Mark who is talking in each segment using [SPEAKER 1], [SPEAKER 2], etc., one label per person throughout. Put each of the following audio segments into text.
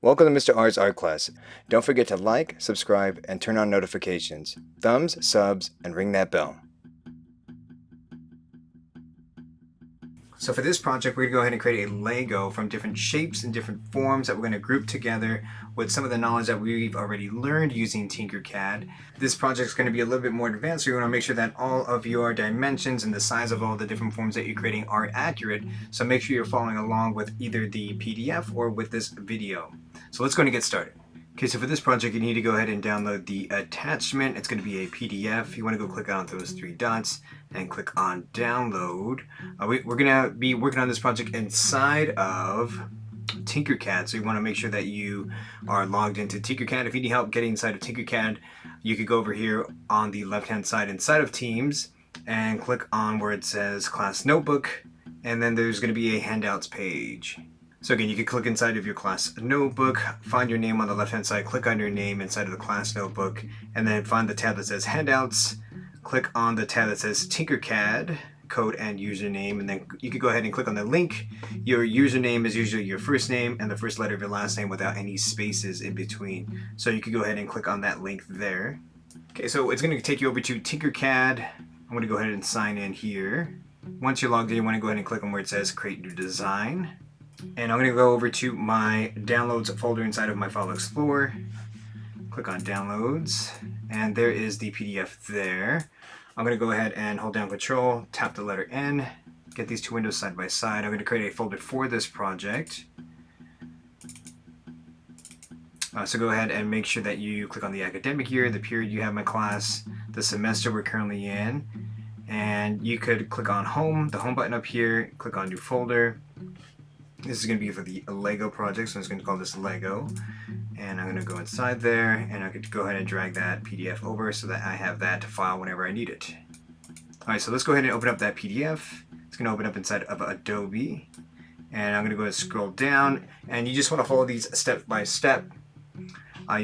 [SPEAKER 1] Welcome to Mr. R's art class. Don't forget to like, subscribe, and turn on notifications. Thumbs, subs, and ring that bell. So for this project, we're going to go ahead and create a Lego from different shapes and different forms that we're going to group together with some of the knowledge that we've already learned using Tinkercad. This project is going to be a little bit more advanced, so you want to make sure that all of your dimensions and the size of all the different forms that you're creating are accurate. So make sure you're following along with either the PDF or with this video. So let's go and get started. Okay, so for this project, you need to go ahead and download the attachment. It's going to be a PDF. You want to go click on those three dots and click on download. We're going to be working on this project inside of Tinkercad, so you want to make sure that you are logged into Tinkercad. If you need help getting inside of Tinkercad, you could go over here on the left-hand side inside of Teams and click on where it says Class Notebook, and then there's going to be a Handouts page. So again, you can click inside of your class notebook, find your name on the left-hand side, click on your name inside of the class notebook, and then find the tab that says Handouts, click on the tab that says Tinkercad, code and username, and then you can go ahead and click on the link. Your username is usually your first name and the first letter of your last name without any spaces in between. So you can go ahead and click on that link there. Okay, so it's going to take you over to Tinkercad. I'm going to go ahead and sign in here. Once you're logged in, you want to go ahead and click on where it says Create New Design. And I'm going to go over to my downloads folder inside of my File Explorer. Click on downloads, and there is the PDF there. I'm going to go ahead and hold down Control, tap the letter N, get these two windows side by side. I'm going to create a folder for this project. So go ahead and make sure that you click on the academic year, the period you have my class, the semester we're currently in, and you could click on Home, the Home button up here, click on New Folder. This is going to be for the Lego project, so I'm just going to call this Lego. And I'm going to go inside there, and I could go ahead and drag that PDF over so that I have that to file whenever I need it. Alright, so let's go ahead and open up that PDF. It's going to open up inside of Adobe. And I'm going to go ahead and scroll down, and you just want to follow these step by step.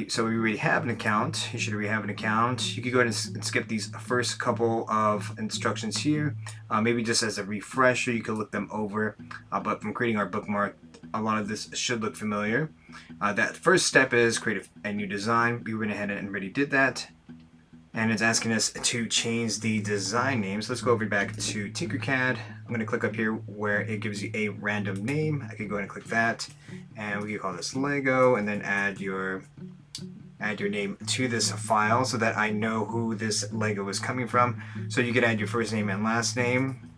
[SPEAKER 1] So we already have an account. You should already have an account. You could go ahead and skip these first couple of instructions here. Maybe just as a refresher, you could look them over. But from creating our bookmark, a lot of this should look familiar. That first step is create a new design. We went ahead and already did that. And it's asking us to change the design name. So let's go over back to Tinkercad. I'm going to click up here where it gives you a random name. I can go ahead and click that. And we can call this Lego, and then add your name to this file so that I know who this Lego is coming from. So you could add your first name and last name.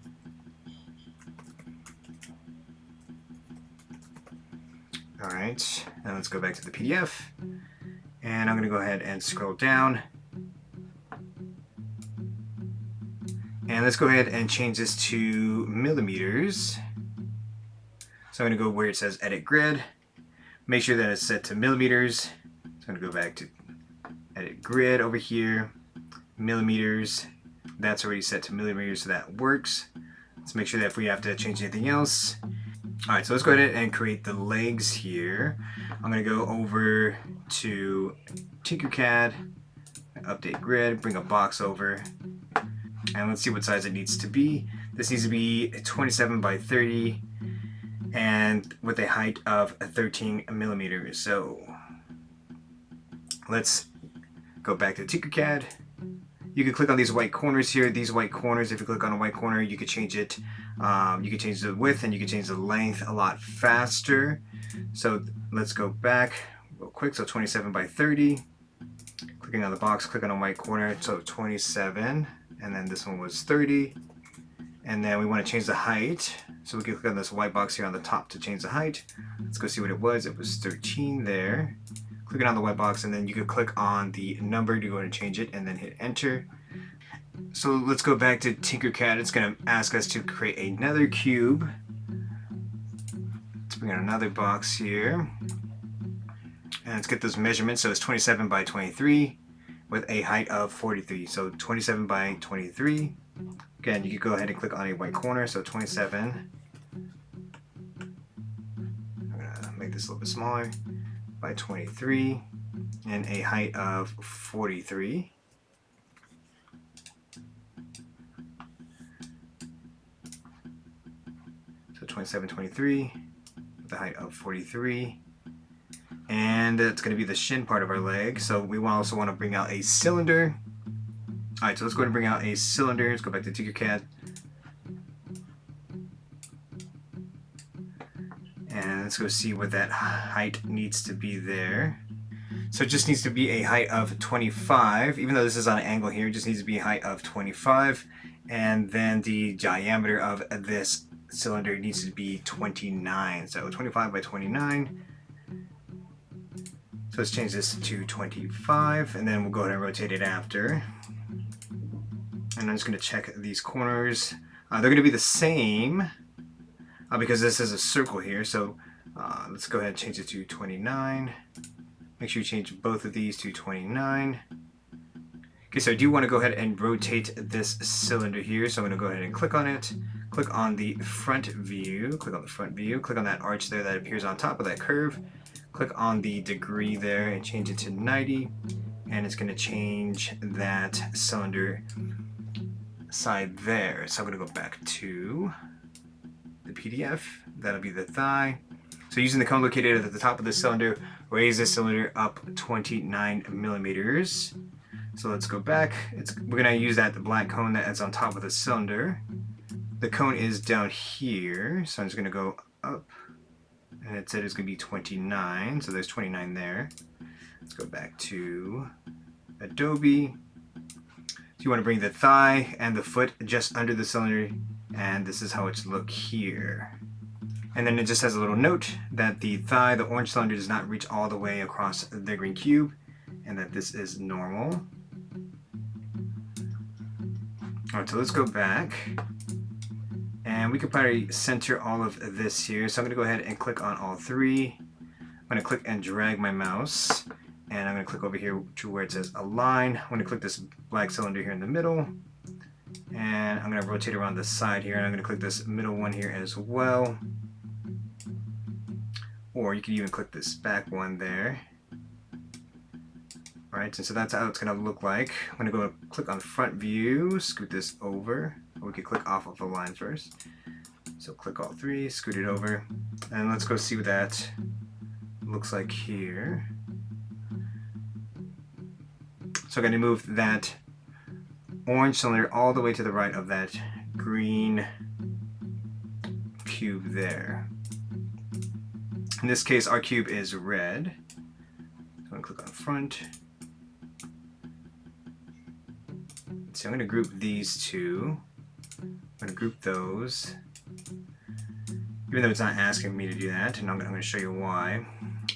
[SPEAKER 1] Alright, now let's go back to the PDF. And I'm going to go ahead and scroll down. And let's go ahead and change this to millimeters. So I'm going to go where it says Edit Grid. Make sure that it's set to millimeters. So I'm going to go back to Edit Grid over here. Millimeters. That's already set to millimeters, so that works. Let's make sure that if we have to change anything else. Alright, so let's go ahead and create the legs here. I'm going to go over to Tinkercad, update grid, bring a box over, and let's see what size it needs to be. This needs to be 27 by 30 and with a height of 13 millimeters. So let's go back to Tinkercad. You can click on these white corners here. These white corners, if you click on a white corner, you could change it. You can change the width and you can change the length a lot faster. So let's go back real quick. So 27 by 30. Clicking on the box, click on a white corner. So 27, and then this one was 30. And then we want to change the height. So we can click on this white box here on the top to change the height. Let's go see what it was. It was 13 there. Clicking on the white box, and then you could click on the number to go and change it, and then hit enter. So let's go back to Tinkercad. It's going to ask us to create another cube. Let's bring in another box here. And let's get those measurements. So it's 27 by 23 with a height of 43. So 27 by 23. Again, you could go ahead and click on a white corner. So 27. I'm going to make this a little bit smaller. By 23 and a height of 43. So 27, 23 with a height of 43. and it's going to be the shin part of our leg. So we also want to bring out a cylinder. Alright, so let's go ahead and bring out a cylinder. Let's go back to Tinkercad. And let's go see what that height needs to be there. So it just needs to be a height of 25. Even though this is on an angle here, it just needs to be a height of 25. And then the diameter of this cylinder needs to be 29. So 25 by 29. So let's change this to 25, and then we'll go ahead and rotate it after. And I'm just going to check these corners. They're going to be the same because this is a circle here. So let's go ahead and change it to 29. Make sure you change both of these to 29. Okay, so I do want to go ahead and rotate this cylinder here. So I'm going to go ahead and click on it. Click on the front view. Click on the front view. Click on that arch there that appears on top of that curve. Click on the degree there and change it to 90. And it's going to change that cylinder side there. So I'm going to go back to the PDF. That'll be the thigh. So using the cone located at the top of the cylinder, raise the cylinder up 29 millimeters. So let's go back. We're going to use the black cone that's on top of the cylinder. The cone is down here, so I'm just going to go up. And it said it's going to be 29, so there's 29 there. Let's go back to Adobe. So you want to bring the thigh and the foot just under the cylinder, and this is how it's look here. And then it just has a little note that the thigh, the orange cylinder, does not reach all the way across the green cube, and that this is normal. Alright, so let's go back. And we could probably center all of this here. So I'm going to go ahead and click on all three. I'm going to click and drag my mouse. And I'm going to click over here to where it says align. I'm going to click this black cylinder here in the middle. And I'm going to rotate around the side here. And I'm going to click this middle one here as well. Or you could even click this back one there. Alright, and so that's how it's going to look like. I'm going to go click on the front view, scoot this over. Or we could click off of the line first. So click all three, scoot it over. And let's go see what that looks like here. So I'm going to move that orange cylinder all the way to the right of that green cube there. In this case, our cube is red. So I'm going to click on front. So I'm going to group these two. I'm going to group those. Even though it's not asking me to do that, and I'm going to show you why.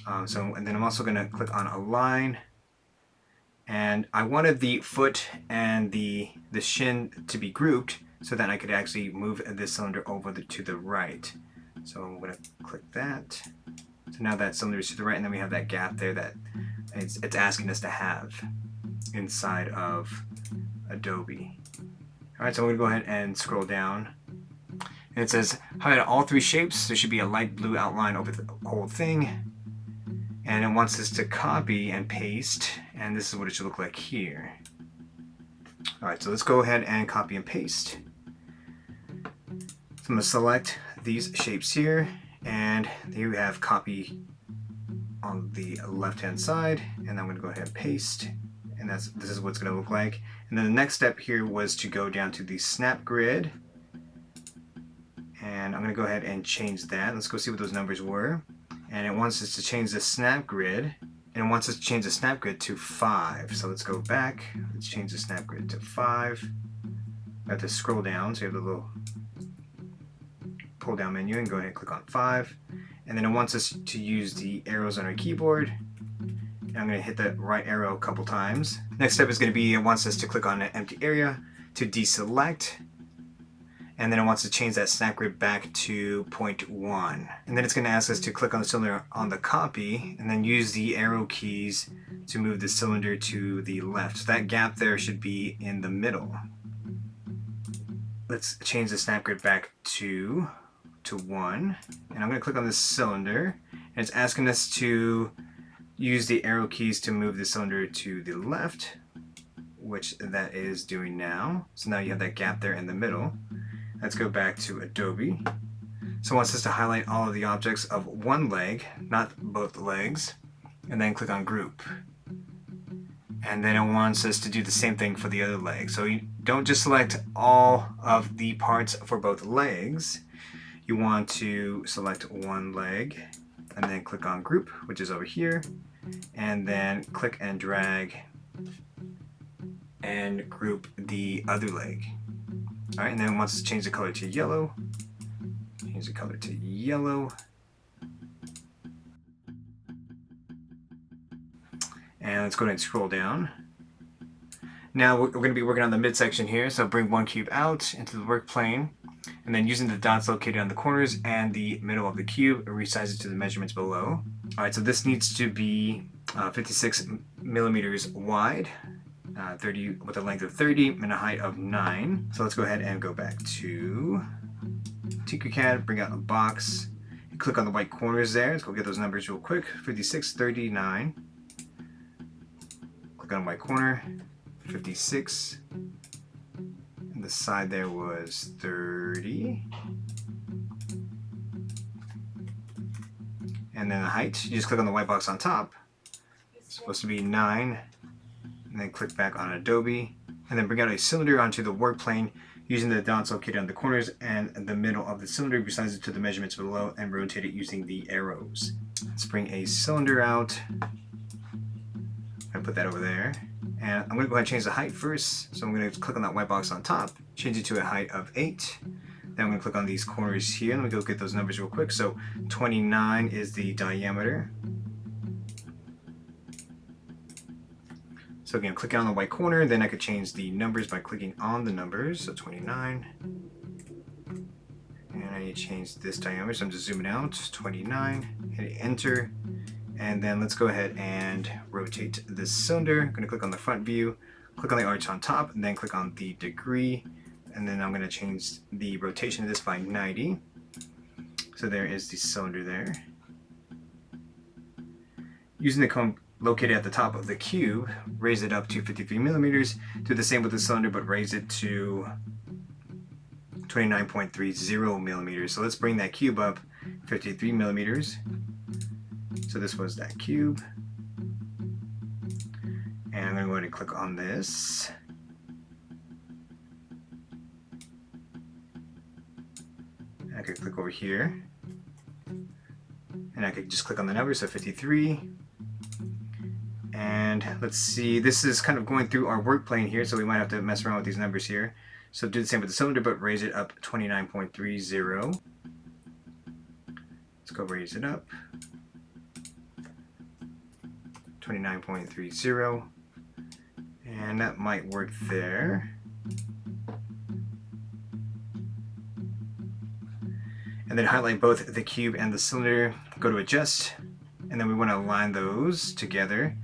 [SPEAKER 1] And then I'm also going to click on align. And I wanted the foot and the shin to be grouped so that I could actually move this cylinder over to the right. So I'm going to click that. So now that cylinder is to the right, and then we have that gap there that it's asking us to have inside of Adobe. Alright, so I'm going to go ahead and scroll down. And it says highlight all three shapes. There should be a light blue outline over the whole thing. And it wants us to copy and paste. And this is what it should look like here. Alright, so let's go ahead and copy and paste. So I'm going to select these shapes here. And here we have copy on the left hand side. And I'm going to go ahead and paste. And this is what it's going to look like. And then the next step here was to go down to the snap grid. And I'm going to go ahead and change that. Let's go see what those numbers were. And it wants us to change the snap grid. And it wants us to change the snap grid to 5. So let's go back. Let's change the snap grid to 5. I have to scroll down. So you have the little pull down menu and go ahead and click on 5. And then it wants us to use the arrows on our keyboard. And I'm going to hit that right arrow a couple times. Next step is going to be, it wants us to click on an empty area to deselect. And then it wants to change that snap grid back to 0.1. And then it's going to ask us to click on the cylinder on the copy and then use the arrow keys to move the cylinder to the left. So that gap there should be in the middle. Let's change the snap grid back to 1. And I'm going to click on this cylinder. And it's asking us to use the arrow keys to move the cylinder to the left, which that is doing now. So now you have that gap there in the middle. Let's go back to Adobe. So it wants us to highlight all of the objects of one leg, not both legs. and then click on group. And then it wants us to do the same thing for the other leg. So you don't just select all of the parts for both legs. You want to select one leg and then click on group, which is over here, and then click and drag and group the other leg. All right, and then once it's changed the color to yellow, change the color to yellow. And let's go ahead and scroll down. Now we're going to be working on the midsection here, so bring one cube out into the work plane, and then using the dots located on the corners and the middle of the cube, resize it to the measurements below. All right, so this needs to be 56 millimeters wide, 30 with a length of 30 and a height of 9. So let's go ahead and go back to Tinkercad, bring out a box, and click on the white corners there. Let's go get those numbers real quick. 56, 39. Click on white corner, 56. And the side there was 30. And then the height, you just click on the white box on top. It's supposed to be 9. And then click back on Adobe. And then bring out a cylinder onto the work plane using the dots located on the corners and the middle of the cylinder. Resize it to the measurements below and rotate it using the arrows. Let's bring a cylinder out. I put that over there. And I'm going to go ahead and change the height first. So I'm going to click on that white box on top, change it to a height of 8. Then I'm going to click on these corners here. Let me go get those numbers real quick. So 29 is the diameter. So again, click on the white corner, then I could change the numbers by clicking on the numbers. So 29. And I need to change this diameter, so I'm just zooming out. 29, hit enter. And then let's go ahead and rotate this cylinder. I'm going to click on the front view, click on the arch on top, and then click on the degree. And then I'm going to change the rotation of this by 90. So there is the cylinder there. Using the comb located at the top of the cube, raise it up to 53 millimeters. Do the same with the cylinder, but raise it to 29.30 millimeters. So let's bring that cube up 53 millimeters. So this was that cube. And I'm going to go ahead and click on this. I could click over here. And I could just click on the number, so 53. And let's see, this is kind of going through our work plane here, so we might have to mess around with these numbers here. So do the same with the cylinder, but raise it up 29.30. Let's go raise it up. 29.30. And that might work there. And then highlight both the cube and the cylinder, go to adjust, and then we want to align those together.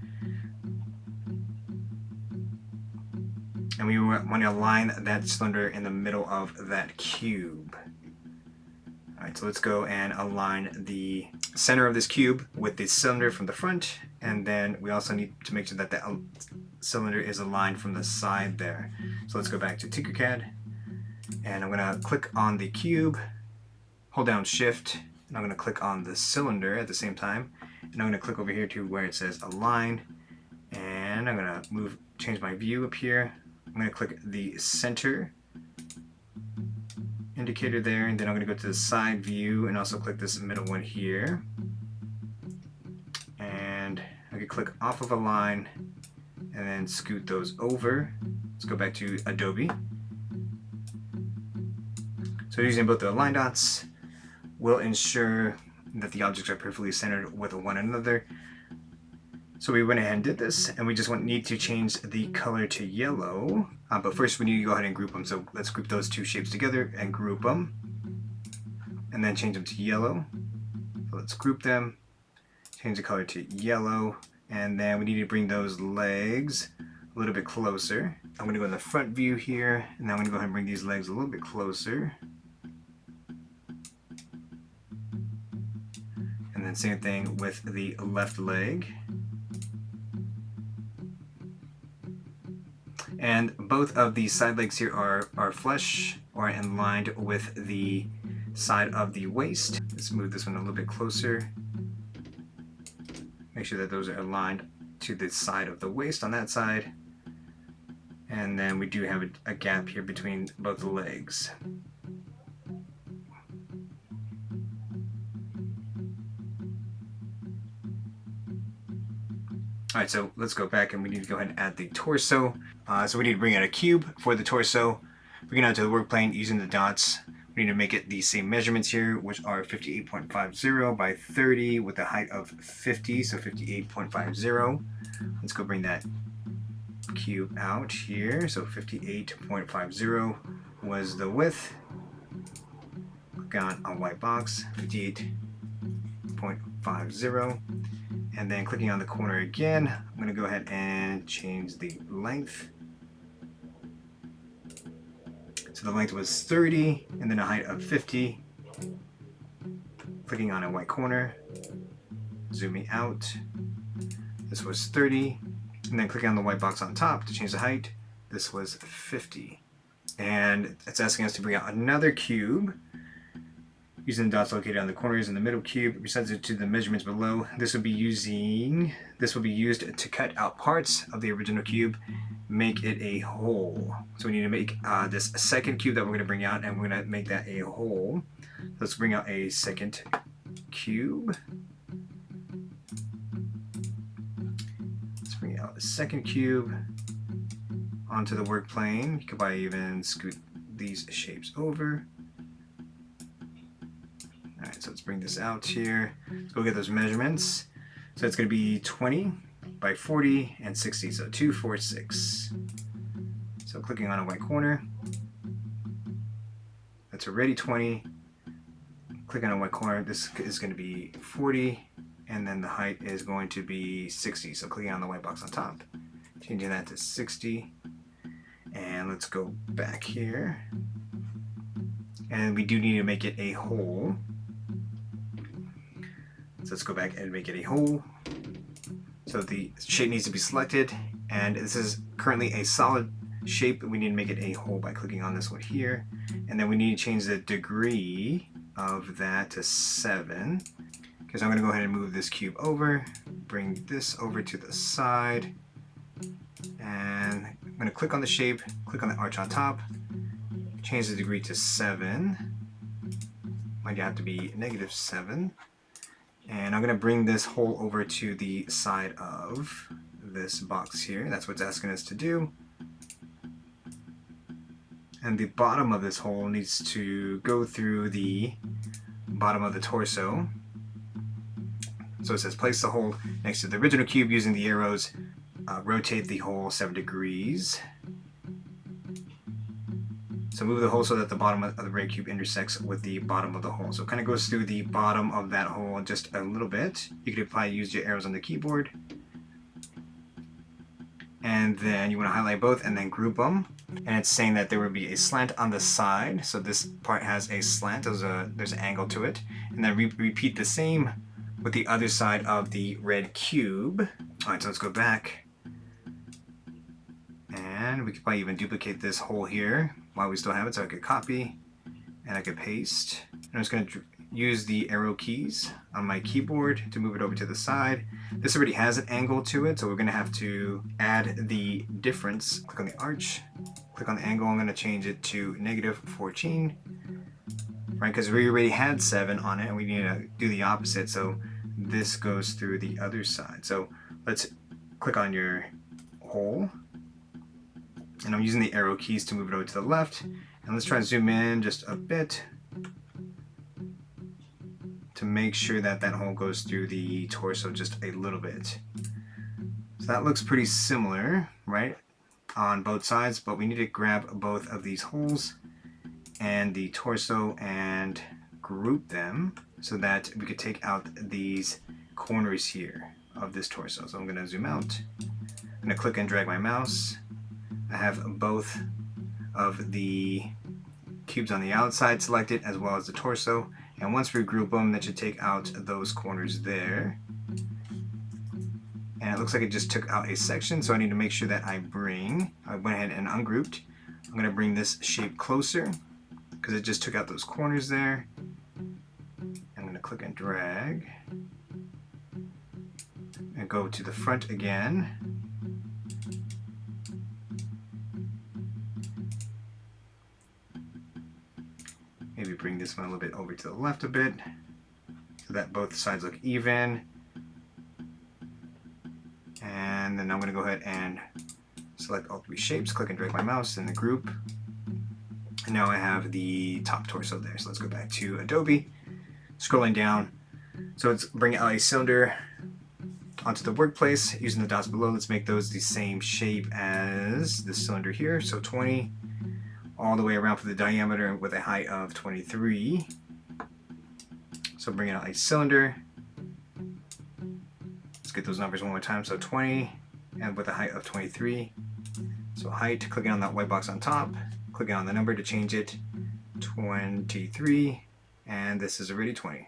[SPEAKER 1] And we want to align that cylinder in the middle of that cube. Alright, so let's go and align the center of this cube with the cylinder from the front, and then we also need to make sure that the cylinder is aligned from the side there. So let's go back to Tinkercad, and I'm going to click on the cube, hold down Shift, and I'm going to click on the cylinder at the same time, and I'm going to click over here to where it says Align, and I'm going to change my view up here. I'm going to click the center indicator there, and then I'm going to go to the side view and also click this middle one here. And I could click off of Align and then scoot those over. Let's go back to Adobe. So using both the align dots will ensure that the objects are perfectly centered with one another. So we went ahead and did this, and we just need to change the color to yellow. But first we need to go ahead and group them. So let's group those two shapes together and group them. And then change them to yellow. So let's group them, change the color to yellow, and then we need to bring those legs a little bit closer. I'm going to go in the front view here, and then I'm going to go ahead and bring these legs a little bit closer. And then same thing with the left leg. And both of the side legs here are flush or in line with the side of the waist. Let's move this one a little bit closer. Make sure that those are aligned to the side of the waist on that side. And then we do have a gap here between both the legs. Alright, so let's go back and we need to go ahead and add the torso. So we need to bring out a cube for the torso. Bring it out to the work plane using the dots. We need to make it the same measurements here, which are 58.50 by 30 with a height of 50, so 58.50. Let's go bring that cube out here. So 58.50 was the width. Click on a white box, 58.50. And then clicking on the corner again, I'm going to go ahead and change the length. So the length was 30 and then a height of 50. Clicking on a white corner, zooming out. This was 30. And then clicking on the white box on top to change the height. This was 50. And it's asking us to bring out another cube using the dots located on the corners in the middle cube. Besides it to the measurements below, this will be used to cut out parts of the original cube, make it a hole. So we need to make this second cube that we're going to bring out, and we're going to make that a hole. Let's bring out a second cube. Let's bring out a second cube onto the work plane. You could probably even scoot these shapes over. Alright, so let's bring this out here. Let's go get those measurements. So it's going to be 20 by 40 and 60, so 246. So clicking on a white corner, that's already 20. Click on a white corner, this is going to be 40, and then the height is going to be 60. So clicking on the white box on top, changing that to 60. And let's go back here. And we do need to make it a hole. So let's go back and make it a hole. So the shape needs to be selected, and this is currently a solid shape. We need to make it a hole by clicking on this one here. And then we need to change the degree of that to 7. Because I'm going to go ahead and move this cube over, bring this over to the side, and I'm going to click on the shape, click on the arch on top, change the degree to 7. Might have to be -7. And I'm going to bring this hole over to the side of this box here. That's what it's asking us to do. And the bottom of this hole needs to go through the bottom of the torso. So it says place the hole next to the original cube using the arrows. Rotate the hole 7 degrees. So move the hole so that the bottom of the red cube intersects with the bottom of the hole. So it kind of goes through the bottom of that hole just a little bit. You could probably use your arrows on the keyboard. And then you want to highlight both and then group them. And it's saying that there would be a slant on the side. So this part has a slant. There's an angle to it. And then repeat the same with the other side of the red cube. Alright, so let's go back. And we could probably even duplicate this hole here while we still have it. So I could copy and I could paste. And I'm just going to use the arrow keys on my keyboard to move it over to the side. This already has an angle to it, so we're going to have to add the difference. Click on the arch, click on the angle. I'm going to change it to -14, right? Because we already had 7 on it and we need to do the opposite. So this goes through the other side. So let's click on your hole. And I'm using the arrow keys to move it over to the left. And let's try to zoom in just a bit to make sure that that hole goes through the torso just a little bit. So that looks pretty similar, right, on both sides, but we need to grab both of these holes and the torso and group them so that we could take out these corners here of this torso. So I'm going to zoom out. I'm going to click and drag my mouse. I have both of the cubes on the outside selected as well as the torso, and once we group them, that should take out those corners there. And it looks like it just took out a section, so I need to make sure that I went ahead and ungrouped. I'm going to bring this shape closer because it just took out those corners there. I'm going to click and drag. and go to the front again. Maybe bring this one a little bit over to the left a bit so that both sides look even. And then I'm going to go ahead and select all 3 shapes, click and drag my mouse in the group. And now I have the top torso there. So let's go back to Adobe, scrolling down. So let's bring out a cylinder onto the workplace using the dots below. Let's make those the same shape as this cylinder here. So 20 all the way around for the diameter with a height of 23. So bring out a cylinder. Let's get those numbers one more time. So 20 and with a height of 23. So height, clicking on that white box on top, clicking on the number to change it, 23, and this is already 20.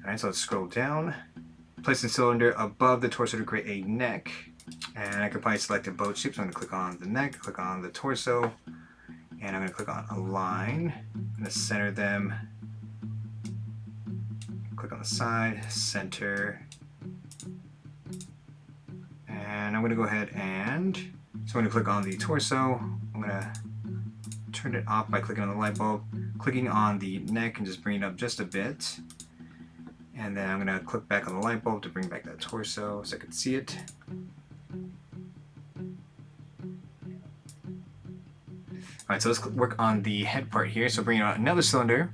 [SPEAKER 1] Alright, so let's scroll down. Place the cylinder above the torso to create a neck. And I can probably select both shapes. I'm going to click on the neck, click on the torso, and I'm going to click on align. I'm going to center them. Click on the side, center. And I'm going to go ahead and, so I'm going to click on the torso. I'm going to turn it off by clicking on the light bulb, clicking on the neck and just bring it up just a bit. And then I'm going to click back on the light bulb to bring back that torso so I can see it. Alright, so let's work on the head part here. So bringing out another cylinder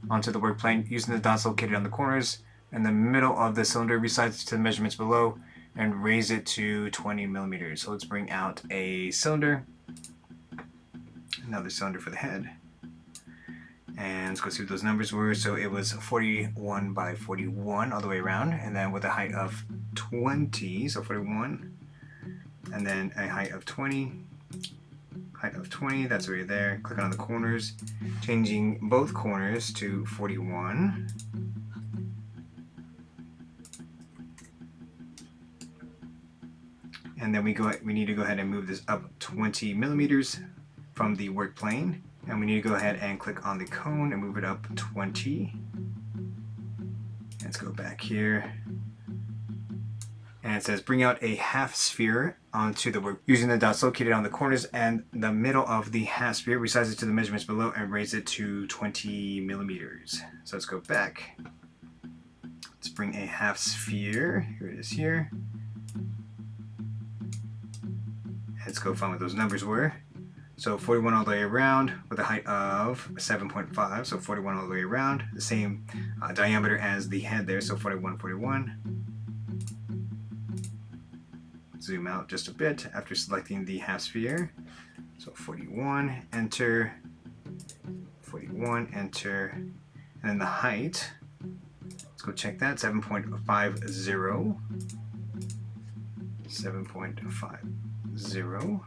[SPEAKER 1] onto the work plane using the dots located on the corners. In the middle of the cylinder, resize to the measurements below and raise it to 20 millimeters. So let's bring out a cylinder, another cylinder for the head. And let's go see what those numbers were. So it was 41 by 41 all the way around, and then with a height of 20, so 41, and then a height of 20. Height of 20, that's right there. Click on the corners, changing both corners to 41. And then we need to go ahead and move this up 20 millimeters from the work plane. And we need to go ahead and click on the cone and move it up 20. Let's go back here. And it says bring out a half sphere onto the work using the dots located on the corners and the middle of the half sphere. Resize it to the measurements below and raise it to 20 millimeters. So let's go back. Let's bring a half sphere. Here it is here. Let's go find what those numbers were. So 41 all the way around with a height of 7.5. So 41 all the way around, the same diameter as the head there. So 41, 41. Zoom out just a bit after selecting the half sphere. So 41, enter, 41, enter, and then the height, let's go check that, 7.50, 7.50,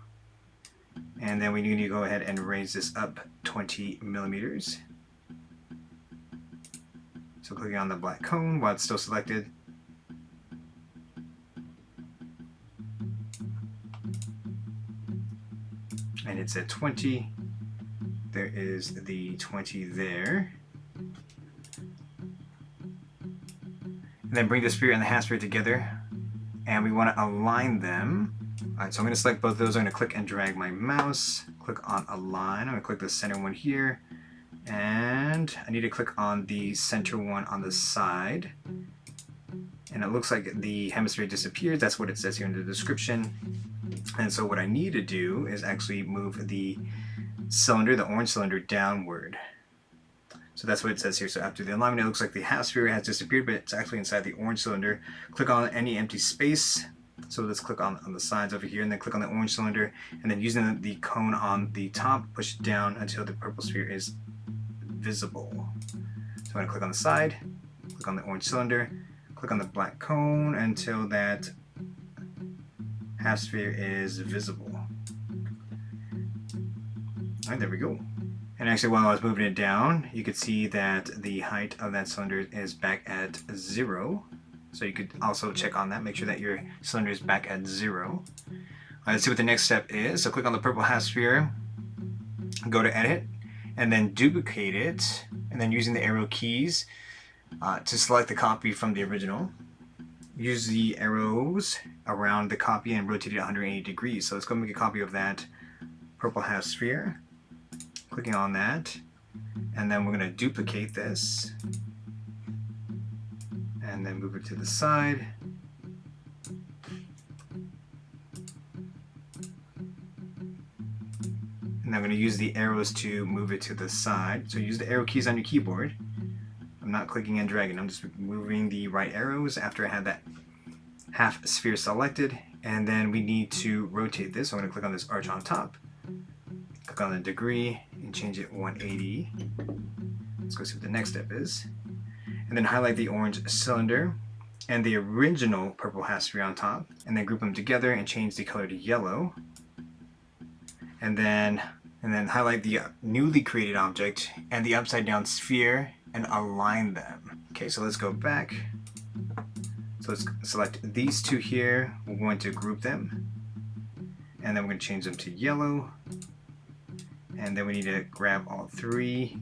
[SPEAKER 1] and then we need to go ahead and raise this up 20 millimeters. So clicking on the black cone while it's still selected, and it's at 20. There is the 20 there. And then bring the sphere and the half sphere together, and we want to align them. Alright, so I'm going to select both of those. I'm going to click and drag my mouse, click on align. I'm going to click the center one here, and I need to click on the center one on the side. And it looks like the hemisphere disappeared. That's what it says here in the description. And so what I need to do is actually move the cylinder, the orange cylinder, downward. So that's what it says here. So after the alignment, it looks like the half sphere has disappeared, but it's actually inside the orange cylinder. Click on any empty space. So let's click on the sides over here, and then click on the orange cylinder, and then using the cone on the top, push it down until the purple sphere is visible. So I'm going to click on the side, click on the orange cylinder, click on the black cone until that half sphere is visible. Alright, there we go. And actually, while I was moving it down, you could see that the height of that cylinder is back at 0. So you could also check on that, make sure that your cylinder is back at 0. Let's see what the next step is. So click on the purple half sphere, go to edit, and then duplicate it, and then using the arrow keys to select the copy from the original. use the arrows around the copy and rotate it 180 degrees. So let's go make a copy of that purple half sphere. Clicking on that, and then we're going to duplicate this and then move it to the side. And I'm going to use the arrows to move it to the side. So use the arrow keys on your keyboard. I'm not clicking and dragging, I'm just moving the right arrows after I had that half sphere selected. And then we need to rotate this. So I'm going to click on this arch on top, click on the degree and change it 180. Let's go see what the next step is. And then highlight the orange cylinder and the original purple half sphere on top, and then group them together and change the color to yellow. And then highlight the newly created object and the upside down sphere and align them. Okay, so let's go back. So let's select these two here. We're going to group them, and then we're going to change them to yellow. And then we need to grab all three,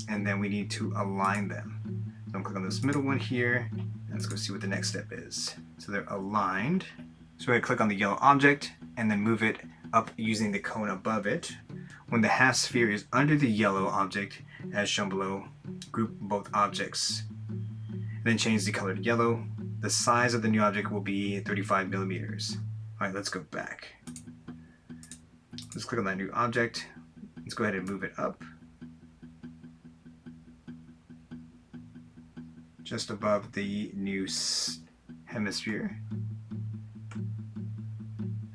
[SPEAKER 1] and then we need to align them. So I'm clicking on this middle one here, and let's go see what the next step is. So they're aligned. So we're going to click on the yellow object and then move it up using the cone above it. When the half sphere is under the yellow object, as shown below, group both objects. Then change the color to yellow. The size of the new object will be 35 millimeters. All right, let's go back. Let's click on that new object. Let's go ahead and move it up just above the new hemisphere.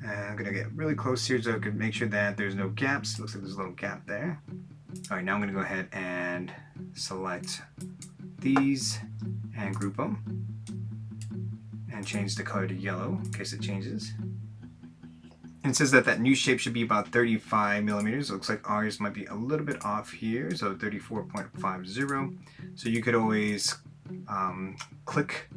[SPEAKER 1] And I'm going to get really close here so I can make sure that there's no gaps. Looks like there's a little gap there. All right, now I'm going to go ahead and select these and group them and change the color to yellow in case it changes. And it says that that new shape should be about 35 millimeters. It looks like ours might be a little bit off here, so 34.50. So you could always click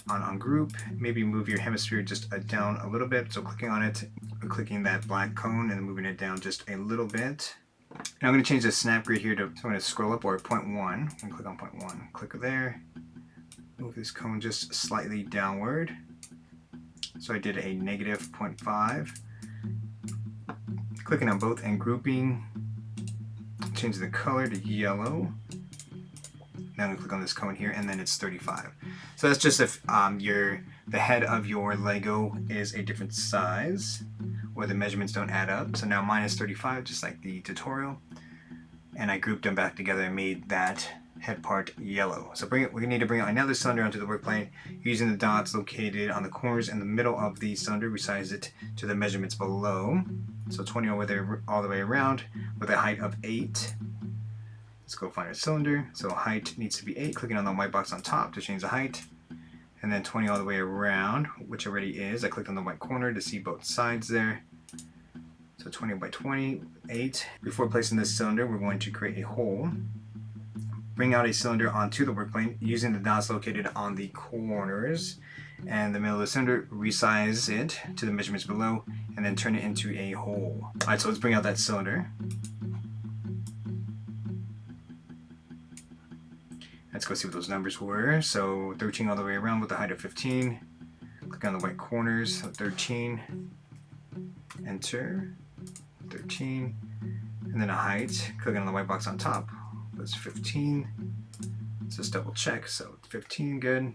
[SPEAKER 1] on group, maybe move your hemisphere just down a little bit. So clicking on it, clicking that black cone and moving it down just a little bit. And I'm going to change the snap grid here to, so I'm going to scroll up, or 0.1, and click on 0.1. Click there, move this cone just slightly downward. So I did a negative 0.5. Clicking on both and grouping, change the color to yellow. Now I'm going to click on this cone here, and then it's 35. So that's just if the head of your Lego is a different size, or the measurements don't add up. So now mine is 35, just like the tutorial. And I grouped them back together and made that head part yellow. So we need to bring another cylinder onto the work plane using the dots located on the corners in the middle of the cylinder. Resize it to the measurements below. So 20 all the way around with a height of 8. Let's go find our cylinder. So height needs to be 8. Clicking on the white box on top to change the height. And then 20 all the way around, which already is. I clicked on the white corner to see both sides there. So 20 by 20, 8. Before placing this cylinder, we're going to create a hole. Bring out a cylinder onto the work plane using the dots located on the corners and the middle of the cylinder. Resize it to the measurements below and then turn it into a hole. Alright, so let's bring out that cylinder. Let's go see what those numbers were. So 13 all the way around with a height of 15. Click on the white corners, so 13. Enter. 13. And then a height. Click on the white box on top. That's 15. Let's just double check. So 15, good.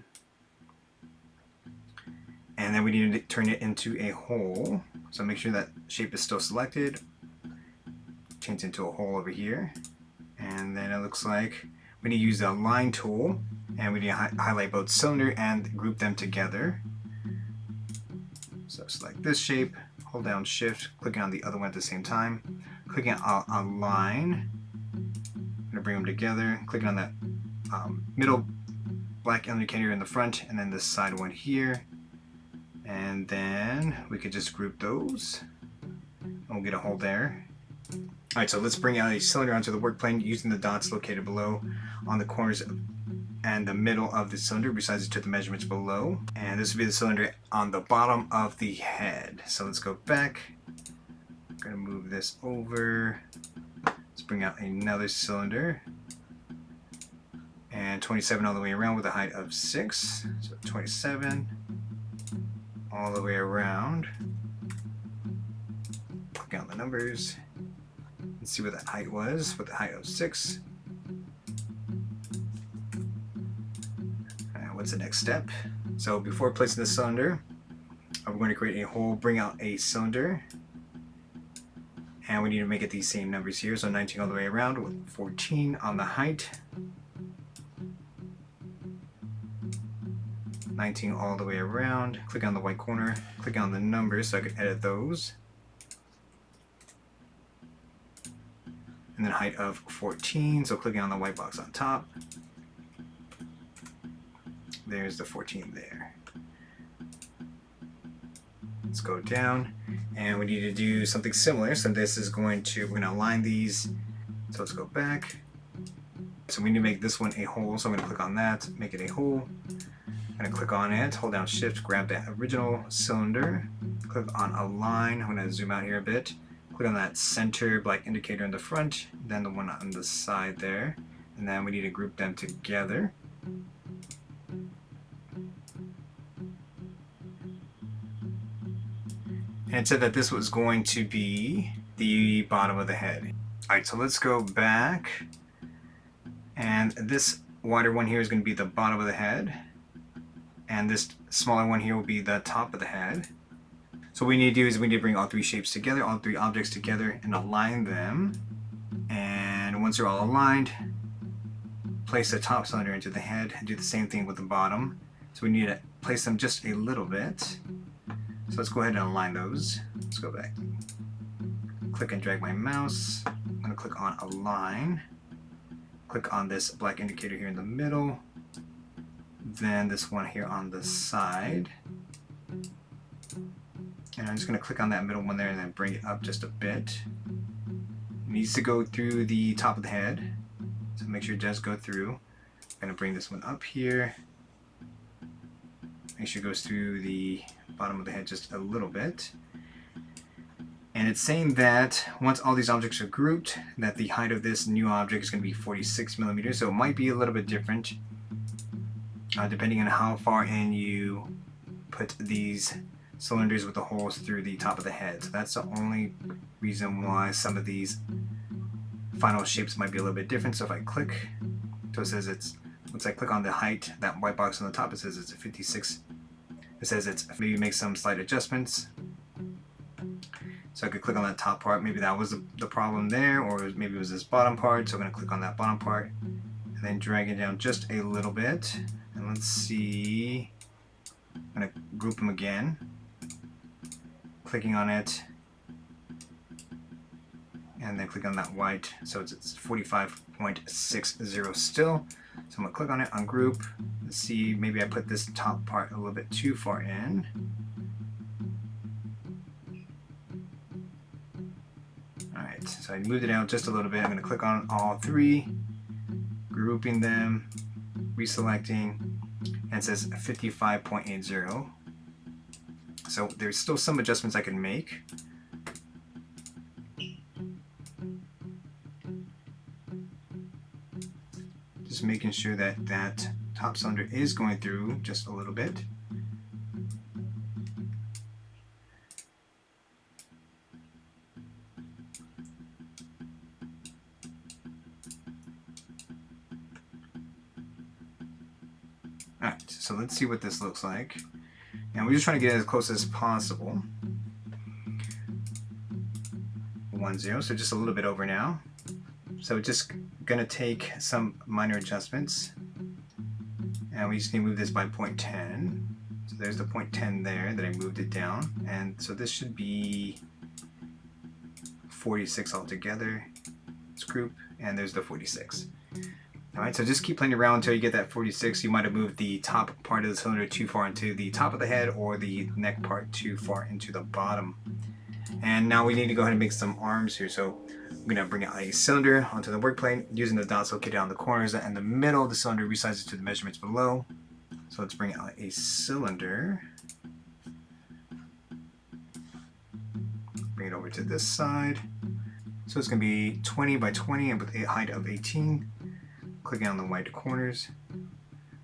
[SPEAKER 1] And then we need to turn it into a hole. So make sure that shape is still selected. Change it into a hole over here. And then it looks like we need to use the line tool, and we need to highlight both cylinder and group them together. So select this shape, hold down shift, clicking on the other one at the same time, clicking on line. I'm going to bring them together, clicking on that middle black indicator in the front, and then this side one here. And then we could just group those, and we'll get a hole there. Alright, so let's bring out a cylinder onto the work plane using the dots located below on the corners and the middle of the cylinder. Resize it to the measurements below. And this will be the cylinder on the bottom of the head. So let's go back. I'm going to move this over. Let's bring out another cylinder. and 27 all the way around with a height of 6. So 27 all the way around. Click on the numbers and see what that height was with a height of 6. And what's the next step? So before placing the cylinder, we're going to create a hole, bring out a cylinder, and we need to make it these same numbers here. So 19 all the way around with 14 on the height. 19 all the way around. Click on the white corner, click on the numbers so I can edit those. And then height of 14, so clicking on the white box on top. There's the 14 there. Let's go down, and we need to do something similar. So this is we're going to align these. So let's go back. So we need to make this one a hole, so I'm going to click on that, make it a hole. I'm going to click on it, hold down shift, grab that original cylinder, click on align. I'm going to zoom out here a bit. Click on that center black indicator in the front, then the one on the side there, and then we need to group them together. And it said that this was going to be the bottom of the head. Alright, so let's go back, and this wider one here is going to be the bottom of the head, and this smaller one here will be the top of the head. So what we need to do is we need to bring all three shapes together, all three objects together, and align them. And once they're all aligned, place the top cylinder into the head and do the same thing with the bottom. So we need to place them just a little bit. So let's go ahead and align those. Let's go back. Click and drag my mouse. I'm going to click on align. Click on this black indicator here in the middle. Then this one here on the side. And I'm just going to click on that middle one there and then bring it up just a bit. It needs to go through the top of the head, so make sure it does go through. I'm going to bring this one up here. Make sure it goes through the bottom of the head just a little bit. And it's saying that once all these objects are grouped, that the height of this new object is going to be 46 millimeters. So it might be a little bit different depending on how far in you put these cylinders with the holes through the top of the head. So that's the only reason why some of these final shapes might be a little bit different. So if I click, so it says it's, once I click on the height, that white box on the top, it says it's a 56. It says it's, maybe make some slight adjustments. So I could click on that top part. Maybe that was the problem there, or maybe it was this bottom part. So I'm going to click on that bottom part and then drag it down just a little bit. And let's see, I'm going to group them again. Clicking on it, and then click on that white, so it's 45.60 still. So I'm going to click on it, ungroup. Let's see, maybe I put this top part a little bit too far in. Alright, so I moved it out just a little bit. I'm going to click on all three, grouping them, reselecting, and it says 55.80. So there's still some adjustments I can make. Just making sure that that top cylinder is going through just a little bit. Alright, so let's see what this looks like. And we're just trying to get as close as possible. 1-0, so just a little bit over now. So just gonna take some minor adjustments, and we just need to move this by 0.10. So there's the 0.10 there that I moved it down, and so this should be 46 altogether. Let's group, and there's the 46. Alright, so just keep playing around until you get that 46. You might have moved the top part of the cylinder too far into the top of the head, or the neck part too far into the bottom. And now we need to go ahead and make some arms here. So I'm going to bring out a cylinder onto the work plane using the dots located on the corners and the middle of the cylinder, resize it to the measurements below. So let's bring out a cylinder. Bring it over to this side. So it's going to be 20 by 20 and with a height of 18. clicking on the white corners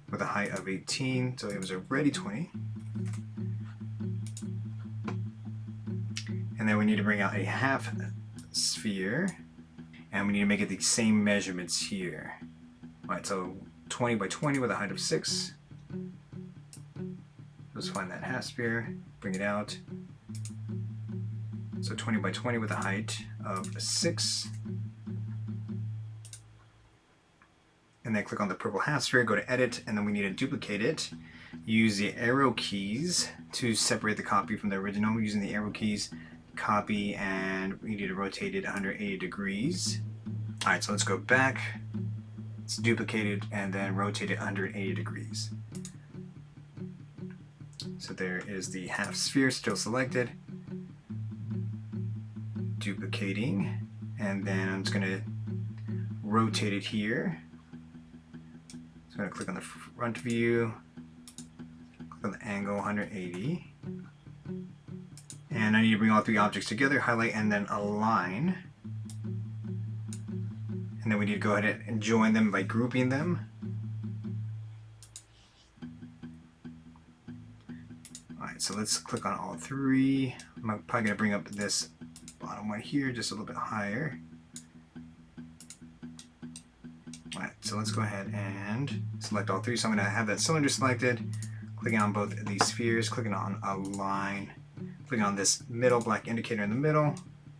[SPEAKER 1] with a height of 18, so it was already 20. And then we need to bring out a half sphere, and we need to make it the same measurements here. Alright, so 20 by 20 with a height of 6. Let's find that half sphere, bring it out. So 20 by 20 with a height of 6. And then click on the purple half sphere, go to edit, and then we need to duplicate it. Use the arrow keys to separate the copy from the original. Using the arrow keys, copy, and we need to rotate it 180 degrees. Alright, so let's go back. Let's duplicate it and then rotate it 180 degrees. So there is the half sphere still selected. Duplicating, and then I'm just going to rotate it here. So I'm going to click on the front view, click on the angle 180, and I need to bring all three objects together, highlight, and then align. And then we need to go ahead and join them by grouping them. Alright, so let's click on all three. I'm probably going to bring up this bottom one here just a little bit higher. Alright, so let's go ahead and select all three. So I'm going to have that cylinder selected, clicking on both of these spheres, clicking on align, clicking on this middle black indicator in the middle,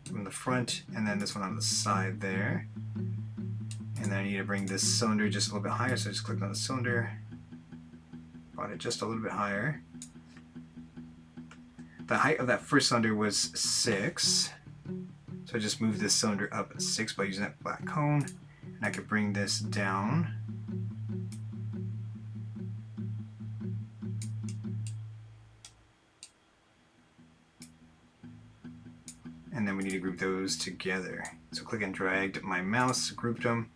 [SPEAKER 1] from the front, and then this one on the side there. And then I need to bring this cylinder just a little bit higher, so I just clicked on the cylinder, brought it just a little bit higher. The height of that first cylinder was 6, so I just moved this cylinder up 6 by using that black cone, and I could bring this down. And then we need to group those together. So click and drag my mouse, grouped them,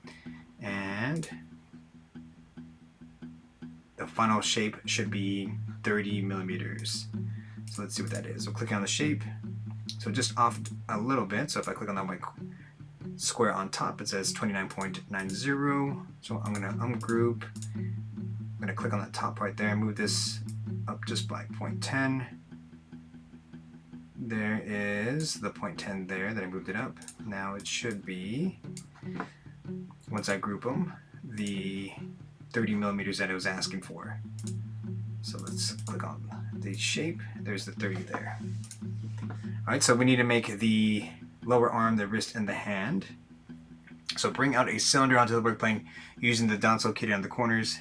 [SPEAKER 1] and the final shape should be 30 millimeters. So let's see what that is. So click on the shape. So just off a little bit. So if I click on that white square on top, it says 29.90. So I'm going to ungroup. I'm going to click on that top right there, move this up just by 0.10. There is the 0.10 there that I moved it up. Now it should be, once I group them, the 30 millimeters that it was asking for. So let's click on the shape. There's the 30 there. Alright, so we need to make the lower arm, the wrist, and the hand. So bring out a cylinder onto the work plane using the dots located on the corners.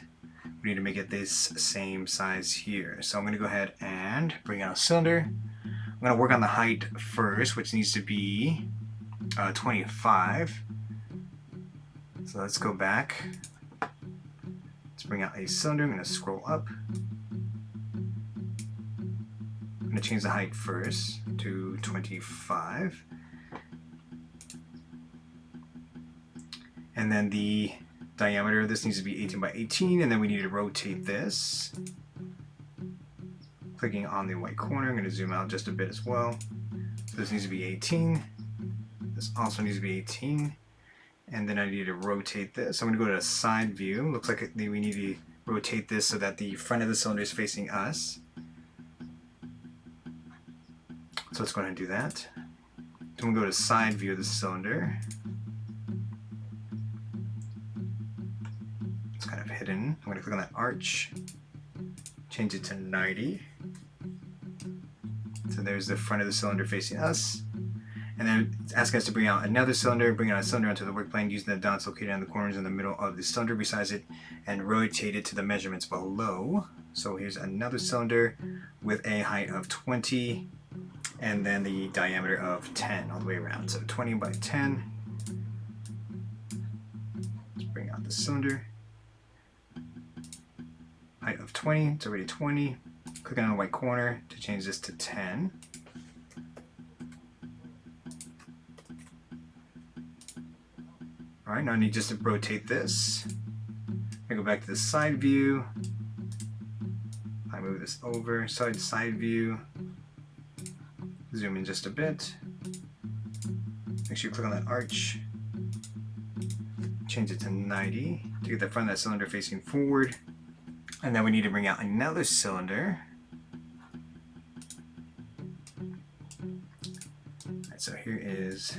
[SPEAKER 1] We need to make it this same size here. So I'm going to go ahead and bring out a cylinder. I'm going to work on the height first, which needs to be 25. So let's go back. Let's bring out a cylinder. I'm going to scroll up. I'm going to change the height first to 25. And then the diameter of this needs to be 18 by 18, and then we need to rotate this. Clicking on the white corner, I'm going to zoom out just a bit as well. So this needs to be 18. This also needs to be 18. And then I need to rotate this. I'm going to go to a side view. Looks like we need to rotate this so that the front of the cylinder is facing us. So let's go ahead and do that. So I'm going to go to side view of the cylinder. It's kind of hidden. I'm going to click on that arch, change it to 90. So there's the front of the cylinder facing us. And then it's asking us to bring out another cylinder, bring out a cylinder onto the work plane using the dots located on the corners in the middle of the cylinder besides it, and rotate it to the measurements below. So here's another cylinder with a height of 20 and then the diameter of 10 all the way around. So 20 by 10. Let's bring out the cylinder. Height of 20, it's already 20. Click on the white corner to change this to 10. Alright, now I need just to rotate this. I go back to the side view. I move this over, side view. Zoom in just a bit. Make sure you click on that arch. Change it to 90. to get the front of that cylinder facing forward. And then we need to bring out another cylinder. Alright, so here is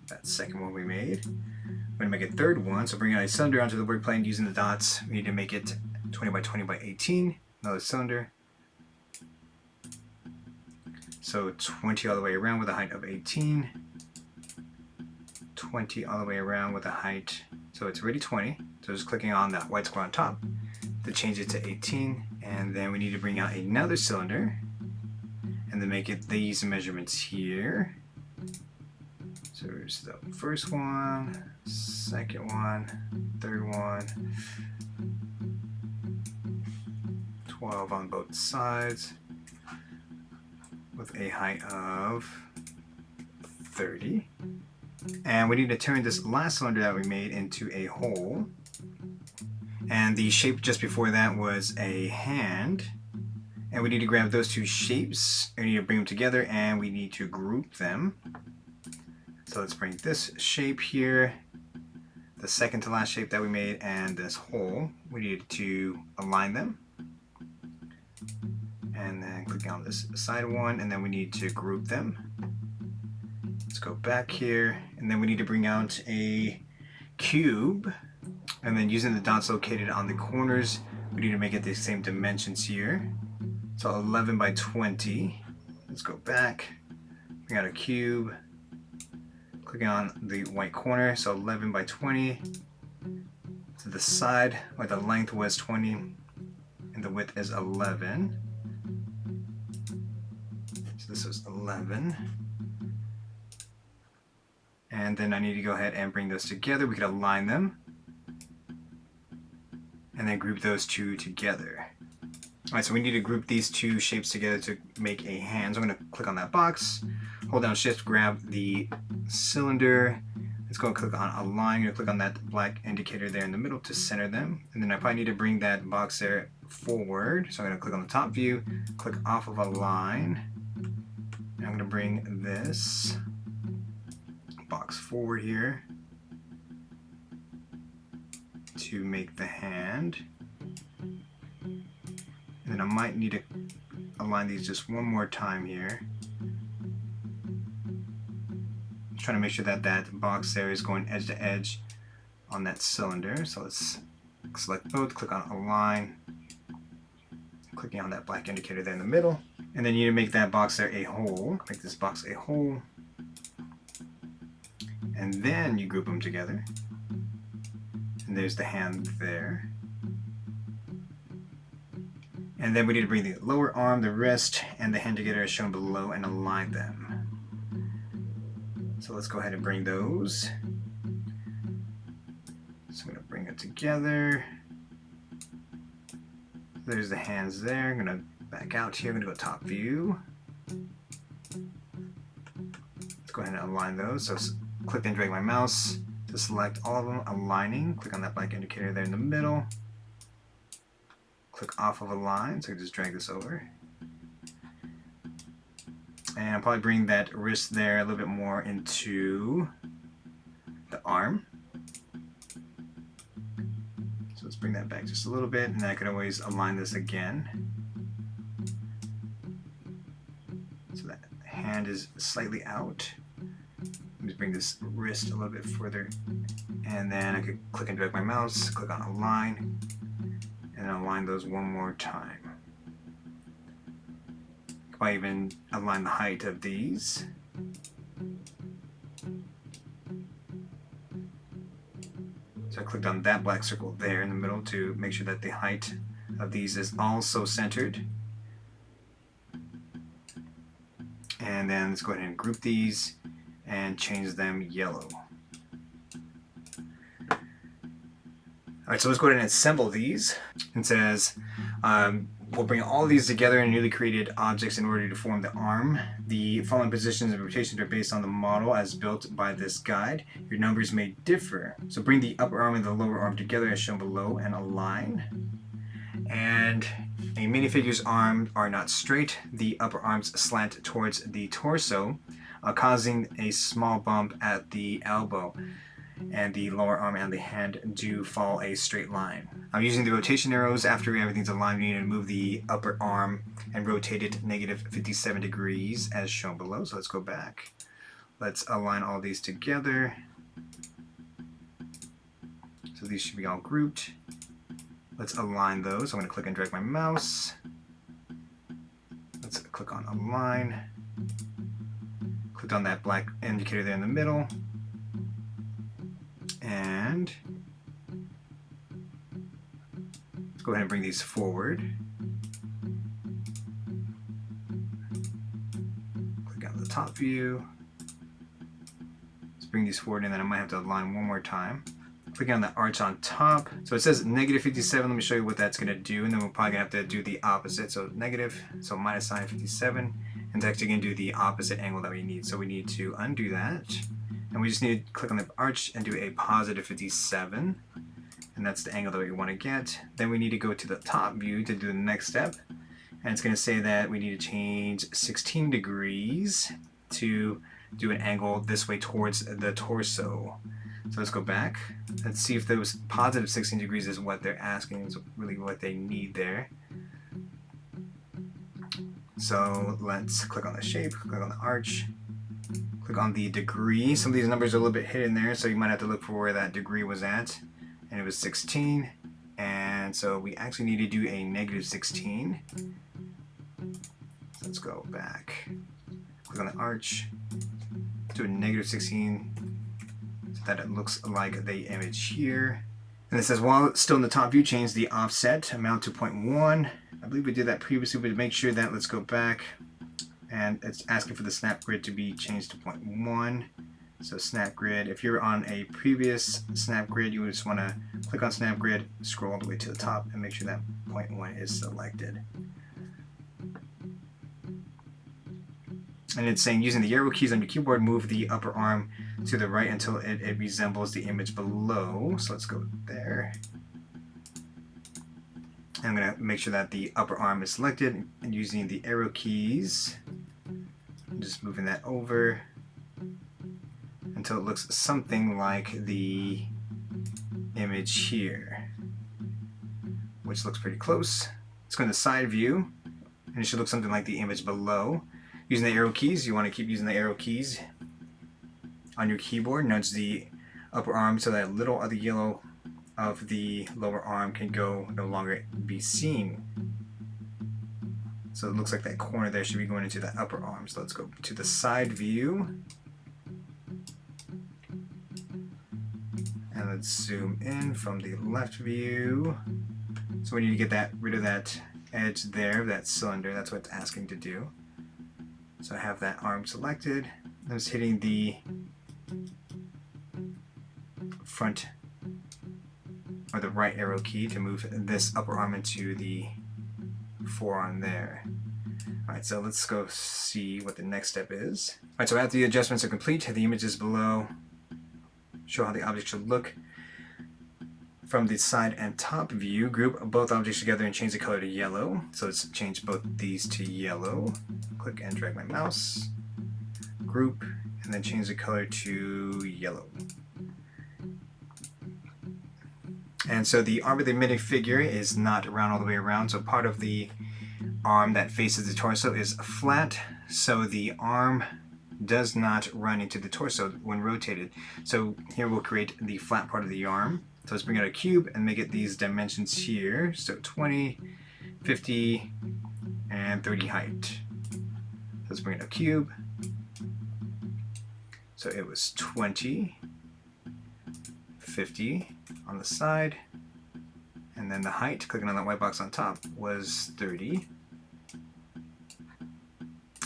[SPEAKER 1] that second one we made. We're going to make a third one, so bring out a cylinder onto the work plane using the dots. We need to make it 20 by 20 by 18. Another cylinder. So 20 all the way around with a height of 18. 20 all the way around with a height, so it's already 20. So just clicking on that white square on top to change it to 18. And then we need to bring out another cylinder and then make it these measurements here. So here's the first one, second one, third one, 12 on both sides with a height of 30. And we need to turn this last cylinder that we made into a hole. And the shape just before that was a hand. And we need to grab those two shapes. We need to bring them together and we need to group them. So let's bring this shape here, the second to last shape that we made, and this hole. We need to align them. And then click on this side one, and then we need to group them. Let's go back here, and then we need to bring out a cube, and then using the dots located on the corners, we need to make it the same dimensions here. So 11 by 20. Let's go back, bring out a cube, clicking on the white corner, so 11 by 20 to the side, where the length was 20 and the width is 11. So this is 11. And then I need to go ahead and bring those together. We could align them and then group those two together. Alright, so we need to group these two shapes together to make a hand. So I'm going to click on that box, hold down shift, grab the cylinder. Let's go and click on align. I'm going to click on that black indicator there in the middle to center them. And then I probably need to bring that box there forward. So I'm going to click on the top view, click off of align. And I'm going to bring this box forward here to make the hand. And then I might need to align these just one more time here. Just trying to make sure that that box there is going edge to edge on that cylinder. So let's select both, click on align, clicking on that black indicator there in the middle. And then you need to make that box there a hole. Make this box a hole. And then you group them together. And there's the hand there. And then we need to bring the lower arm, the wrist, and the hand together as shown below and align them. So let's go ahead and bring those. So I'm going to bring it together. There's the hands there. I'm going to back out here. I'm going to go top view. Let's go ahead and align those. So click and drag my mouse to select all of them, aligning. Click on that black indicator there in the middle. Click off of align, so I can just drag this over. And I'll probably bring that wrist there a little bit more into the arm. So let's bring that back just a little bit, and then I can always align this again. So that hand is slightly out. Let me bring this wrist a little bit further, and then I could click and drag my mouse, click on align, and then align those one more time. I might even align the height of these. So I clicked on that black circle there in the middle to make sure that the height of these is also centered. And then let's go ahead and group these and change them yellow. Alright, so let's go ahead and assemble these. It says we'll bring all these together in newly created objects in order to form the arm. The following positions and rotations are based on the model as built by this guide. Your numbers may differ. So bring the upper arm and the lower arm together as shown below and align. And a minifigure's arms are not straight. The upper arms slant towards the torso, causing a small bump at the elbow. and the lower arm and the hand do follow a straight line. I'm using the rotation arrows. After everything's aligned, we need to move the upper arm and rotate it -57 degrees as shown below. So let's go back. Let's align all these together. So these should be all grouped. Let's align those. I'm going to click and drag my mouse. Let's click on Align. Click on that black indicator there in the middle. And let's go ahead and bring these forward. Click on the top view. Let's bring these forward, and then I might have to align one more time. Clicking on the arch on top. So it says -57. Let me show you what that's going to do, and then we're probably going to have to do the opposite. So negative, so minus sign 57, and it's actually going to do the opposite angle that we need. So we need to undo that, and we just need to click on the arch and do a +57, and that's the angle that we want to get. Then we need to go to the top view to do the next step, and it's going to say that we need to change 16 degrees to do an angle this way towards the torso. So let's go back. Let's see if those +16 degrees is what they're asking, is really what they need there. So let's click on the shape, click on the arch, click on the degree. Some of these numbers are a little bit hidden there, so you might have to look for where that degree was at. And it was 16. And so we actually need to do a -16. So let's go back. Click on the arch, do a -16. That it looks like the image here. And it says, while it's still in the top view, change the offset amount to 0.1. I believe we did that previously, but to make sure that, let's go back. And it's asking for the snap grid to be changed to 0.1. So snap grid, if you're on a previous snap grid, you would just want to click on snap grid, scroll all the way to the top, and make sure that 0.1 is selected. And it's saying, using the arrow keys on your keyboard, move the upper arm to the right until it resembles the image below. So let's go there. I'm going to make sure that the upper arm is selected, and using the arrow keys, I'm just moving that over until it looks something like the image here, which looks pretty close. Let's go to the side view, and it should look something like the image below. Using the arrow keys, you want to keep using the arrow keys on your keyboard. Nudge the upper arm so that little of the yellow of the lower arm can no longer be seen. So it looks like that corner there should be going into the upper arm. So let's go to the side view. And let's zoom in from the left view. So we need to get rid of that edge there, that cylinder. That's what it's asking to do. So I have that arm selected. I was hitting the front or the right arrow key to move this upper arm into the forearm there. Alright, so let's go see what the next step is. Alright, so after the adjustments are complete, the images below show how the object should look. From the side and top view, group both objects together and change the color to yellow. So let's change both these to yellow. Click and drag my mouse. Group, and then change the color to yellow. And so the arm of the minifigure is not round all the way around, so part of the arm that faces the torso is flat, so the arm does not run into the torso when rotated. So here we'll create the flat part of the arm. So let's bring out a cube and make it these dimensions here. So 20, 50, and 30 height. Let's bring in a cube. So it was 20, 50 on the side, and then the height, clicking on that white box on top, was 30.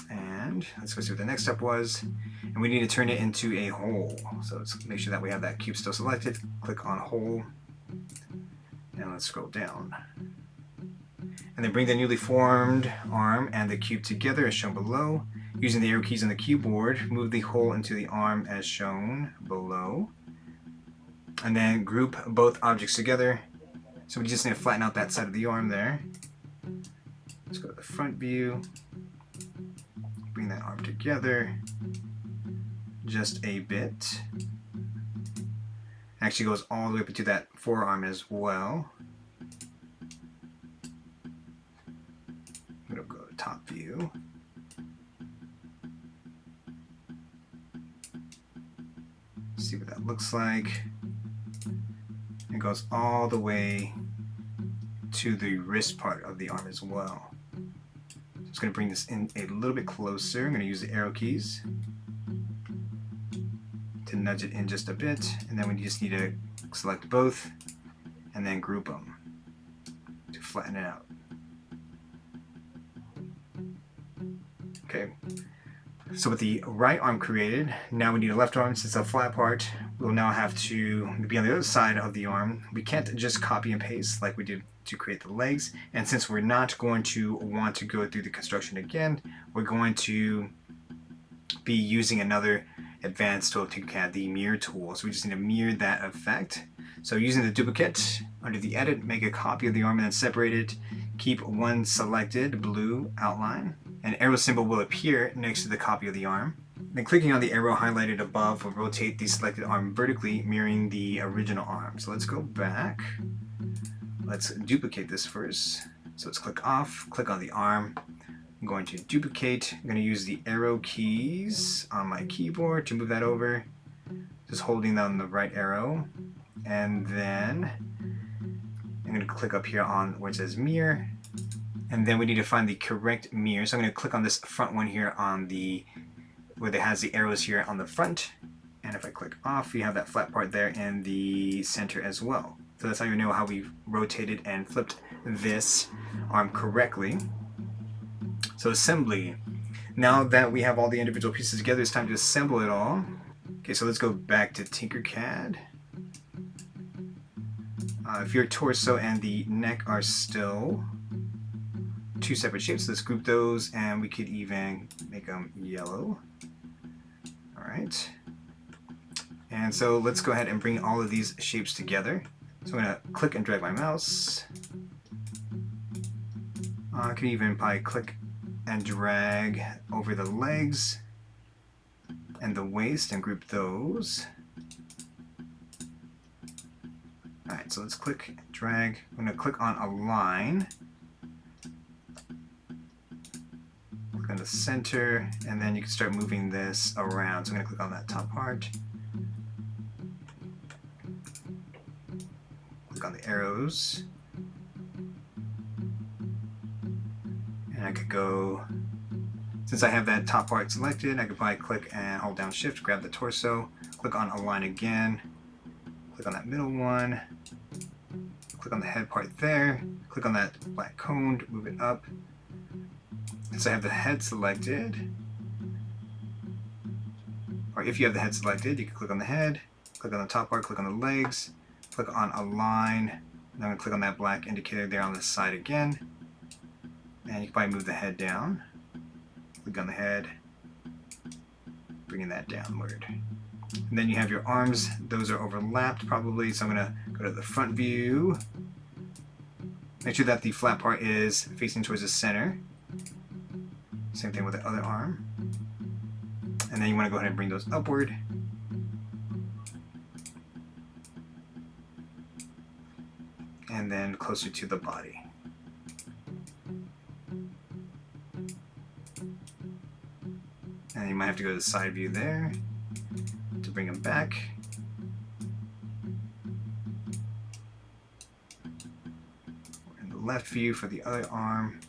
[SPEAKER 1] And let's go see what the next step was. And we need to turn it into a hole. So let's make sure that we have that cube still selected. Click on hole, and let's scroll down. And then bring the newly formed arm and the cube together as shown below. Using the arrow keys on the keyboard, move the hole into the arm as shown below. And then group both objects together. So we just need to flatten out that side of the arm there. Let's go to the front view. Bring that arm together just a bit. Actually goes all the way up into that forearm as well. I'm going to go to top view. See what that looks like. It goes all the way to the wrist part of the arm as well. So I'm just going to bring this in a little bit closer. I'm going to use the arrow keys to nudge it in just a bit, and then we just need to select both and then group them to flatten it out. Okay, so with the right arm created, now we need a left arm. Since it's a flat part, we'll now have to be on the other side of the arm. We can't just copy and paste like we did to create the legs, and since we're not going to want to go through the construction again, we're going to be using another advanced tool, Tinkercad, the mirror tool. So we just need to mirror that effect. So using the duplicate, under the edit, make a copy of the arm and then separate it. Keep one selected, blue outline. An arrow symbol will appear next to the copy of the arm. Then clicking on the arrow highlighted above will rotate the selected arm vertically, mirroring the original arm. So let's go back. Let's duplicate this first. So let's click off, click on the arm. I'm going to duplicate. I'm going to use the arrow keys on my keyboard to move that over. Just holding down the right arrow. And then I'm going to click up here on where it says mirror. And then we need to find the correct mirror. So I'm going to click on this front one here on the, where it has the arrows here on the front. And if I click off, you have that flat part there in the center as well. So that's how you know how we've rotated and flipped this arm correctly. So assembly. Now that we have all the individual pieces together, it's time to assemble it all. Okay, so let's go back to Tinkercad. If your torso and the neck are still two separate shapes, let's group those, and we could even make them yellow. All right. And so let's go ahead and bring all of these shapes together. So I'm going to click and drag my mouse. I can even probably click and drag over the legs and the waist and group those. Alright, so let's click and drag. I'm going to click on align. Click on the center, and then you can start moving this around. So I'm going to click on that top part. Click on the arrows. And I could go, since I have that top part selected, I could probably click and hold down shift, grab the torso, click on align again, click on that middle one, click on the head part there, click on that black cone, move it up. Since I have the head selected, or if you have the head selected, you can click on the head, click on the top part, click on the legs, click on align, and I'm going to click on that black indicator there on the side again. And you can probably move the head down. Click on the head, bringing that downward. And then you have your arms. Those are overlapped probably, so I'm going to go to the front view. Make sure that the flat part is facing towards the center. Same thing with the other arm. And then you want to go ahead and bring those upward. And then closer to the body. And you might have to go to the side view there to bring them back. And the left view for the other arm.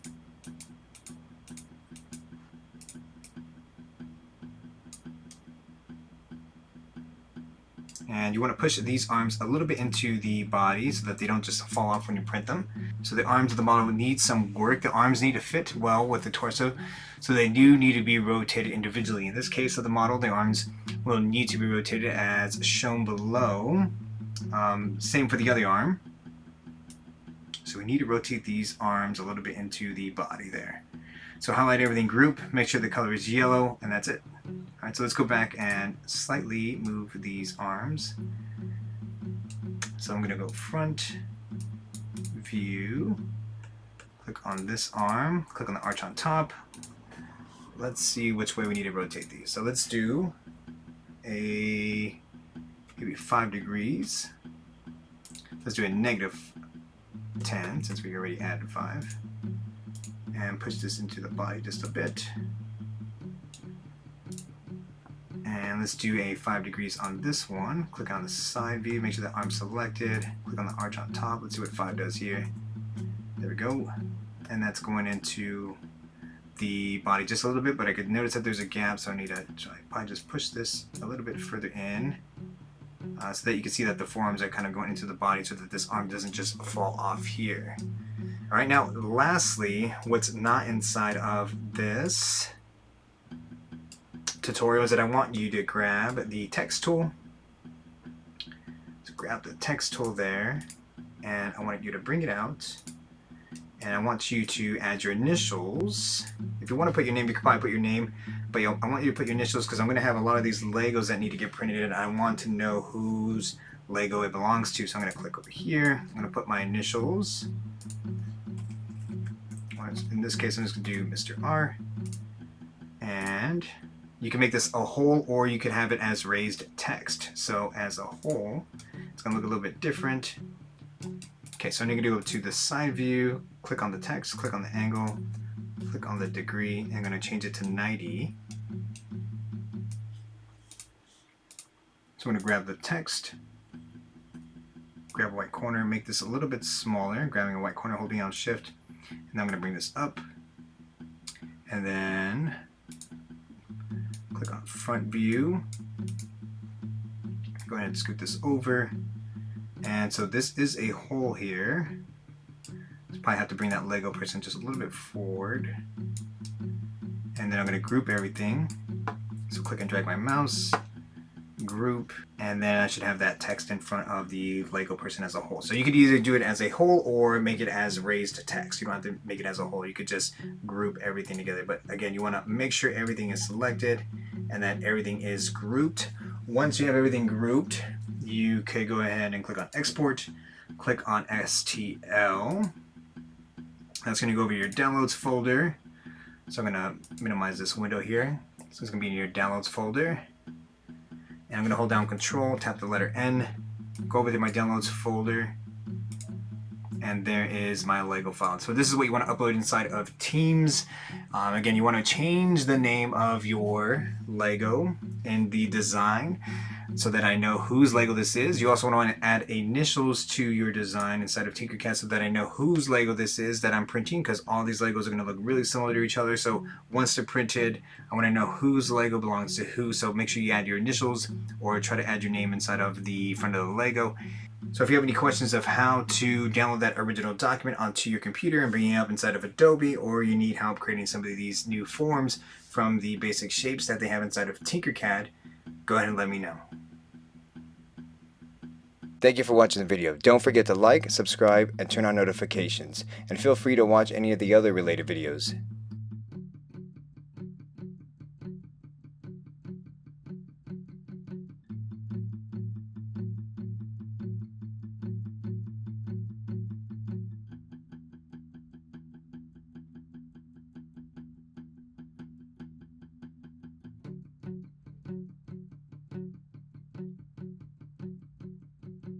[SPEAKER 1] And you want to push these arms a little bit into the body so that they don't just fall off when you print them. So the arms of the model need some work. The arms need to fit well with the torso, so they do need to be rotated individually. In this case of the model, the arms will need to be rotated as shown below. Same for the other arm. So we need to rotate these arms a little bit into the body there. So highlight everything, group, make sure the color is yellow, and that's it. Alright, so let's go back and slightly move these arms. So I'm going to go front, view, click on this arm, click on the arch on top. Let's see which way we need to rotate these. So let's do a maybe 5 degrees. Let's do a negative 10 since we already added 5. And push this into the body just a bit. And let's do a 5 degrees on this one. Click on the side view, make sure the arm's selected. Click on the arch on top. Let's see what 5 does here. There we go. And that's going into the body just a little bit, but I could notice that there's a gap, so I need to probably just push this a little bit further in so that you can see that the forearms are kind of going into the body so that this arm doesn't just fall off here. Alright, now lastly, what's not inside of this tutorial is that I want you to grab the text tool. So grab the text tool there, and I want you to bring it out. And I want you to add your initials. If you want to put your name, you can probably put your name, but I want you to put your initials because I'm going to have a lot of these Legos that need to get printed and I want to know whose Lego it belongs to. So I'm going to click over here. I'm going to put my initials. In this case, I'm just going to do Mr. R. And you can make this a whole, or you could have it as raised text. So as a whole, it's going to look a little bit different. Okay, so I'm going to go to the side view, click on the text, click on the angle, click on the degree, and I'm going to change it to 90. So I'm going to grab the text, grab a white corner, make this a little bit smaller, grabbing a white corner, holding down Shift, and then I'm going to bring this up, and then click on front view, go ahead and scoot this over. And so this is a hole here. So probably have to bring that Lego person just a little bit forward. And then I'm going to group everything. So click and drag my mouse, group, and then I should have that text in front of the Lego person as a whole. So you could either do it as a whole or make it as raised text. You don't have to make it as a whole. You could just group everything together. But again, you want to make sure everything is selected and that everything is grouped. Once you have everything grouped, you could go ahead and click on export, click on STL. That's going to go over your downloads folder. So I'm going to minimize this window here. So it's going to be in your downloads folder. And I'm going to hold down Control, tap the letter N, go over to my downloads folder, and there is my Lego file. So this is what you want to upload inside of Teams. Again, you want to change the name of your Lego in the design so that I know whose Lego this is. You also want to add initials to your design inside of Tinkercad so that I know whose Lego this is that I'm printing, because all these Legos are going to look really similar to each other. So once they're printed, I want to know whose Lego belongs to who. So make sure you add your initials or try to add your name inside of the front of the Lego. So if you have any questions of how to download that original document onto your computer and bring it up inside of Adobe, or you need help creating some of these new forms from the basic shapes that they have inside of Tinkercad, go ahead and let me know.
[SPEAKER 2] Thank you for watching the video. Don't forget to like, subscribe, and turn on notifications. And feel free to watch any of the other related videos.